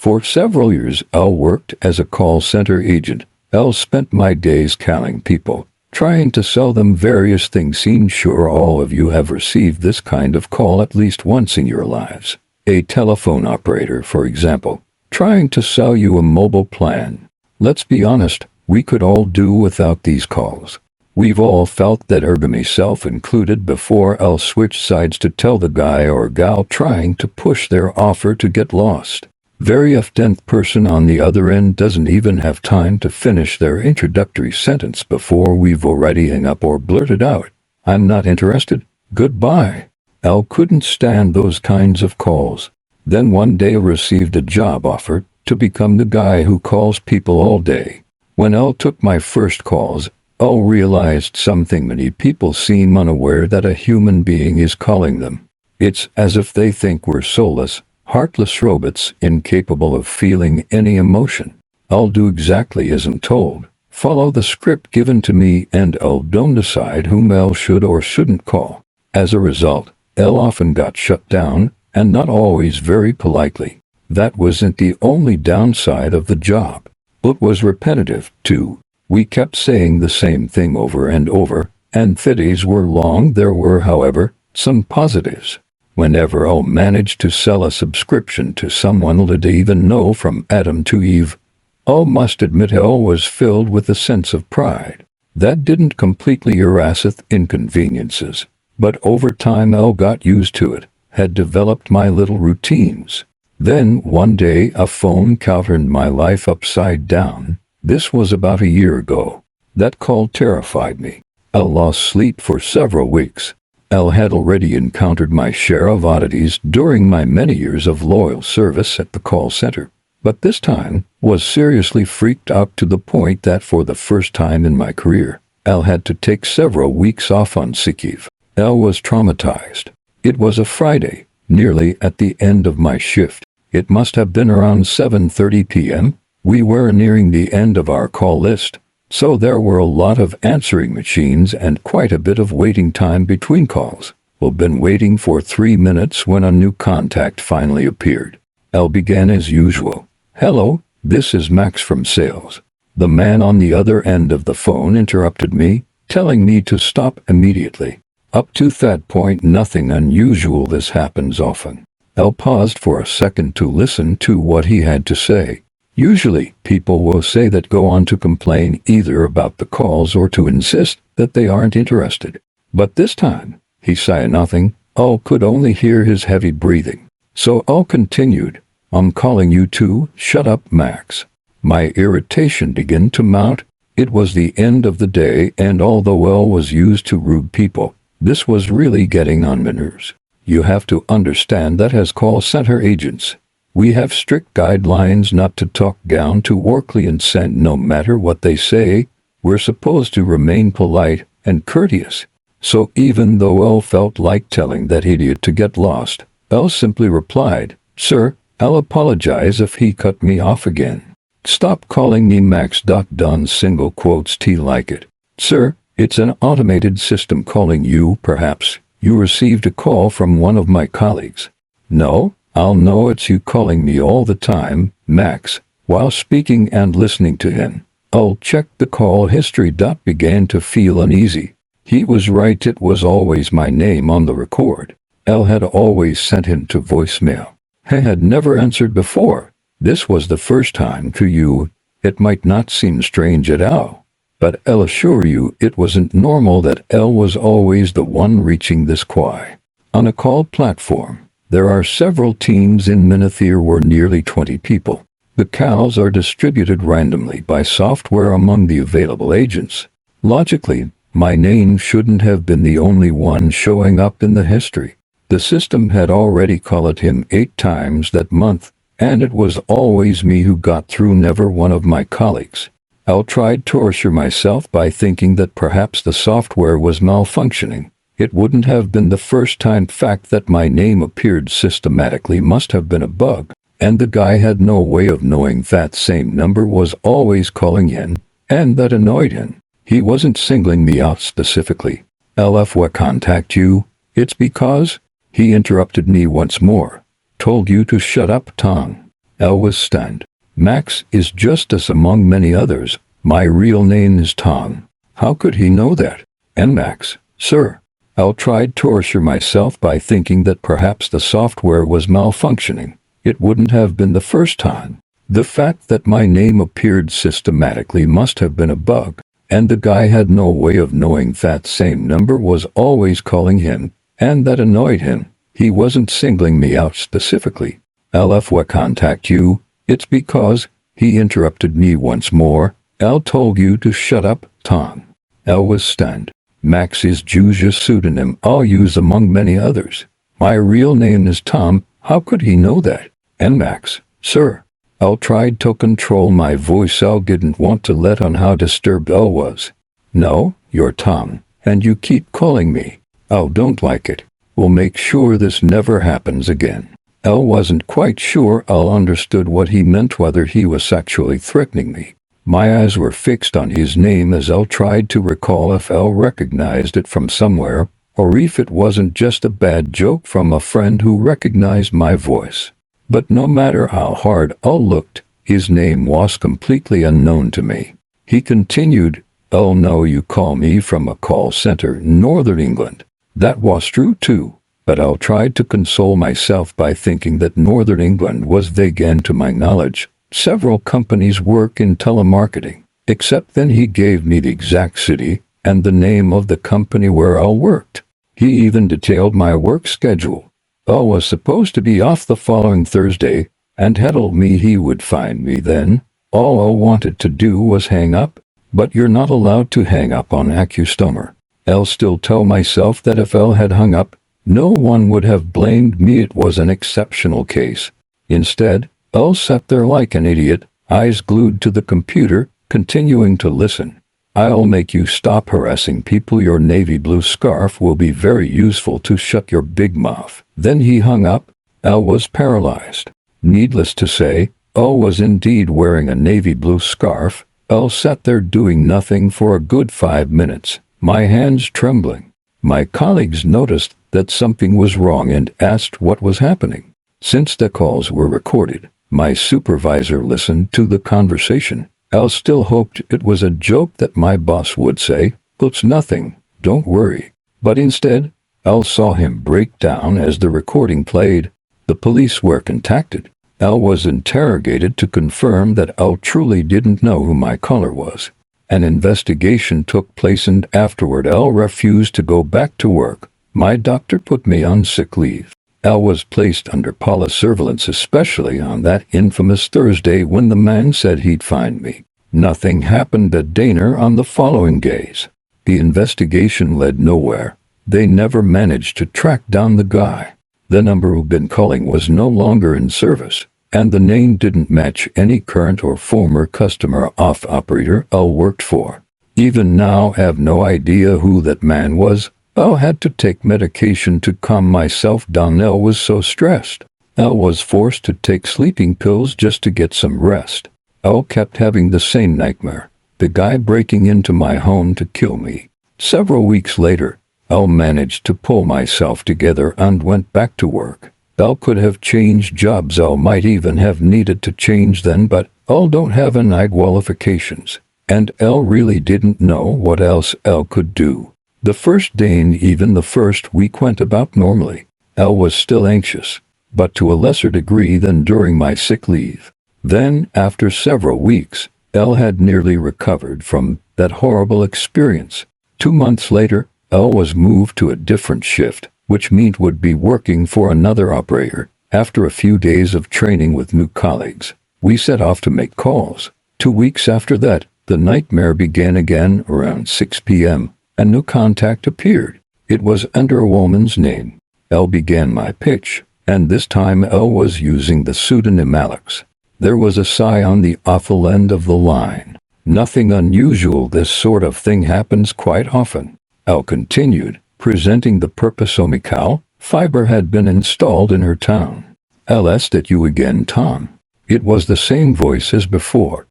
For several years, L worked as a call center agent. L spent my days calling people, trying to sell them various things. I'm sure all of you have received this kind of call at least once in your lives. A telephone operator, for example, trying to sell you a mobile plan. Let's be honest, we could all do without these calls. We've all felt that, myself included, before L switched sides to tell the guy or gal trying to push their offer to get lost. Very often the person on the other end doesn't even have time to finish their introductory sentence before we've already hung up or blurted out, "I'm not interested, goodbye." L couldn't stand those kinds of calls. Then one day received a job offer to become the guy who calls people all day. When L took my first calls, L realized something. Many people seem unaware that a human being is calling them. It's as if they think we're soulless, heartless robots incapable of feeling any emotion. I'll do exactly as I'm told, follow the script given to me, and I'll don't decide whom L should or shouldn't call. As a result, L often got shut down, and not always very politely. That wasn't the only downside of the job. It was repetitive, too. We kept saying the same thing over and over, and the days were long. There were, however, some positives. Whenever L managed to sell a subscription to someone, did even know from Adam to Eve, L must admit L was filled with a sense of pride. That didn't completely erase the inconveniences, but over time L got used to it, had developed my little routines. Then one day a phone call turned my life upside down. This was about a year ago. That call terrified me. L lost sleep for several weeks. L had already encountered my share of oddities during my many years of loyal service at the call center, but this time was seriously freaked out to the point that for the first time in my career, L had to take several weeks off on sick leave. L was traumatized. It was a Friday, nearly at the end of my shift. It must have been around 7:30 p.m. We were nearing the end of our call list, so there were a lot of answering machines and quite a bit of waiting time between calls. We'd been waiting for 3 minutes when a new contact finally appeared. L began as usual. "Hello, this is Max from sales." The man on the other end of the phone interrupted me, telling me to stop immediately. Up to that point, nothing unusual. This happens often. L paused for a second to listen to what he had to say. Usually, people will say that, go on to complain either about the calls or to insist that they aren't interested. But this time, he said nothing. L could only hear his heavy breathing. So L continued, "I'm calling you too, shut up, Max." My irritation began to mount. It was the end of the day, and although L was used to rude people, this was really getting on my nerves. You have to understand that as call center agents, we have strict guidelines not to talk down to our clients, and no matter what they say, we're supposed to remain polite and courteous. So even though L felt like telling that idiot to get lost, L simply replied, "Sir, I'll apologize if he cut me off again. Stop calling me Max. Done single quotes T like it. Sir, it's an automated system calling you. Perhaps you received a call from one of my colleagues." "No, I'll know it's you calling me all the time, Max." While speaking and listening to him, I'll checked the call history. Began to feel uneasy. He was right, it was always my name on the record. L had always sent him to voicemail. He had never answered before. This was the first time to you. It might not seem strange at all, but I'll assure you it wasn't normal that L was always the one reaching this quay. On a call platform, there are several teams. In Minithir were nearly 20 people. The calls are distributed randomly by software among the available agents. Logically, my name shouldn't have been the only one showing up in the history. The system had already called him 8 times that month, and it was always me who got through, never one of my colleagues. I tried to reassure myself by thinking that perhaps the software was malfunctioning. It wouldn't have been the first time. Fact that my name appeared systematically must have been a bug, and the guy had no way of knowing that same number was always calling in, and that annoyed him. He wasn't singling me out specifically. "LF, what contact you? It's because..." He interrupted me once more. "Told you to shut up, Tom." L was stunned. Max is just as among many others. My real name is Tom. How could he know that? And Max, sir. L tried to reassure myself by thinking that perhaps the software was malfunctioning. It wouldn't have been the first time. The fact that my name appeared systematically must have been a bug, and the guy had no way of knowing that same number was always calling him, and that annoyed him. He wasn't singling me out specifically. "If we contact you, it's because," he interrupted me once more. "L told you to shut up, Tom." L was stunned. Max is just a pseudonym I'll use among many others. My real name is Tom. How could he know that? And Max, sir. L tried to control my voice. L didn't want to let on how disturbed L was. "No, you're Tom, and you keep calling me. L don't like it. We'll make sure this never happens again." L wasn't quite sure L understood what he meant, whether he was actually threatening me. My eyes were fixed on his name as L tried to recall if L recognized it from somewhere, or if it wasn't just a bad joke from a friend who recognized my voice. But no matter how hard L looked, his name was completely unknown to me. He continued, "L know you call me from a call center in Northern England." That was true too, but L tried to console myself by thinking that Northern England was vague, and to my knowledge, several companies work in telemarketing, except then he gave me the exact city and the name of the company where L worked. He even detailed my work schedule. L was supposed to be off the following Thursday, and had told me he would find me then. All L wanted to do was hang up, but you're not allowed to hang up on a customer. L still tell myself that if L had hung up, no one would have blamed me. It was an exceptional case. Instead, L sat there like an idiot, eyes glued to the computer, continuing to listen. "I'll make you stop harassing people. Your navy blue scarf will be very useful to shut your big mouth." Then he hung up. L was paralyzed. Needless to say, L was indeed wearing a navy blue scarf. L sat there doing nothing for a good 5 minutes, my hands trembling. My colleagues noticed that something was wrong and asked what was happening. Since the calls were recorded, my supervisor listened to the conversation. L still hoped it was a joke that my boss would say, "It's nothing, don't worry." But instead, L saw him break down as the recording played. The police were contacted. L was interrogated to confirm that L truly didn't know who my caller was. An investigation took place, and afterward L refused to go back to work. My doctor put me on sick leave. L was placed under police surveillance, especially on that infamous Thursday when the man said he'd find me. Nothing happened at dinner on the following days. The investigation led nowhere. They never managed to track down the guy. The number who'd been calling was no longer in service, and the name didn't match any current or former customer of operator L worked for. Even now, I have no idea who that man was. L had to take medication to calm myself down. L was so stressed. L was forced to take sleeping pills just to get some rest. L kept having the same nightmare, the guy breaking into my home to kill me. Several weeks later, L managed to pull myself together and went back to work. L could have changed jobs. L might even have needed to change then, but L don't have any qualifications, and L really didn't know what else L could do. The first day and even the first week went about normally. L was still anxious, but to a lesser degree than during my sick leave. Then, after several weeks, L had nearly recovered from that horrible experience. 2 months later, L was moved to a different shift, which meant would be working for another operator. After a few days of training with new colleagues, we set off to make calls. 2 weeks after that, the nightmare began again. Around 6 p.m., a new contact appeared. It was under a woman's name. L began my pitch, and this time L was using the pseudonym Alex. There was a sigh on the awful end of the line. "Nothing unusual. This sort of thing happens quite often." L continued, presenting the purpose. Omicao fiber had been installed in her town. "L asked at you again, Tom." It was the same voice as before.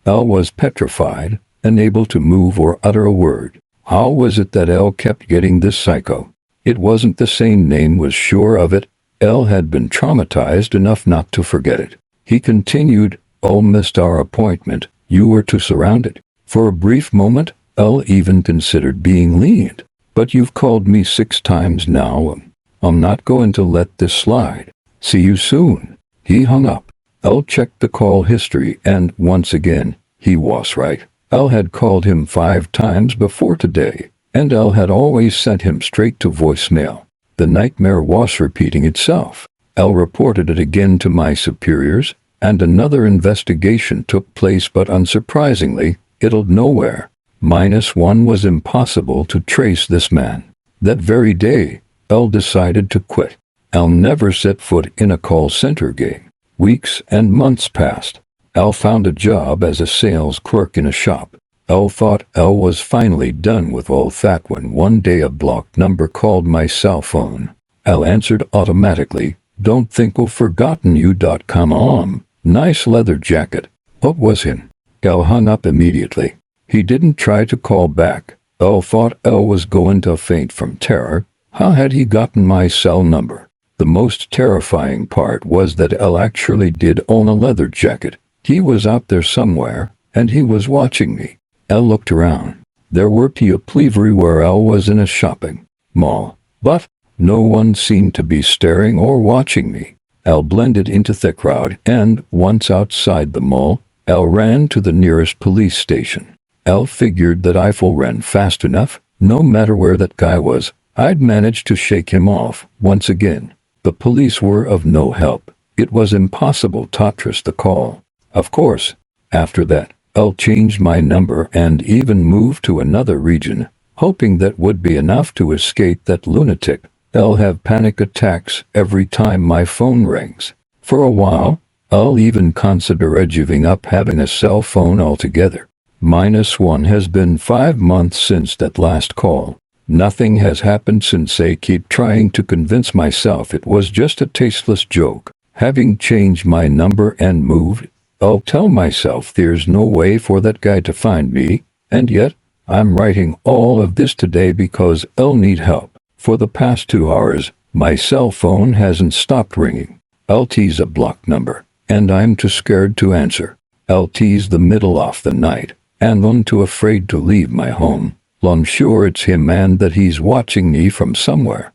L was petrified, unable to move or utter a word. How was it that L kept getting this psycho? It wasn't the same name, was sure of it. L had been traumatized enough not to forget it. He continued, "L missed our appointment. You were too surrounded." For a brief moment, L even considered being lenient. "But you've called me 6 times now. I'm not going to let this slide. See you soon." He hung up. L checked the call history and, once again, he was right. L had called him 5 times before today, and L had always sent him straight to voicemail. The nightmare was repeating itself. L reported it again to my superiors, and another investigation took place, but unsurprisingly, it led nowhere. -1 was impossible to trace this man. That very day, L decided to quit. L never set foot in a call center again. Weeks and months passed. L found a job as a sales clerk in a shop. L thought L was finally done with all that when one day a blocked number called my cell phone. L answered automatically. "Don't think I've forgotten you. Come on. Nice leather jacket." What was him? L hung up immediately. He didn't try to call back. L thought L was going to faint from terror. How had he gotten my cell number? The most terrifying part was that L actually did own a leather jacket. He was out there somewhere, and he was watching me. L looked around. There were people everywhere. L was in a shopping mall, but no one seemed to be staring or watching me. L blended into the crowd, and once outside the mall, L ran to the nearest police station. L figured that if I ran fast enough, no matter where that guy was, I'd manage to shake him off once again. The police were of no help. It was impossible to trace the call. Of course, after that, L changed my number and even moved to another region, hoping that would be enough to escape that lunatic. I'll have panic attacks every time my phone rings. For a while, I'll even consider giving up having a cell phone altogether. -1 has been 5 months since that last call. Nothing has happened since. I keep trying to convince myself it was just a tasteless joke. Having changed my number and moved, I'll tell myself there's no way for that guy to find me, and yet, I'm writing all of this today because I'll need help. For the past 2 hours, my cell phone hasn't stopped ringing. LT's a blocked number, and I'm too scared to answer. LT's the middle of the night, and I'm too afraid to leave my home. I'm sure it's him and that he's watching me from somewhere.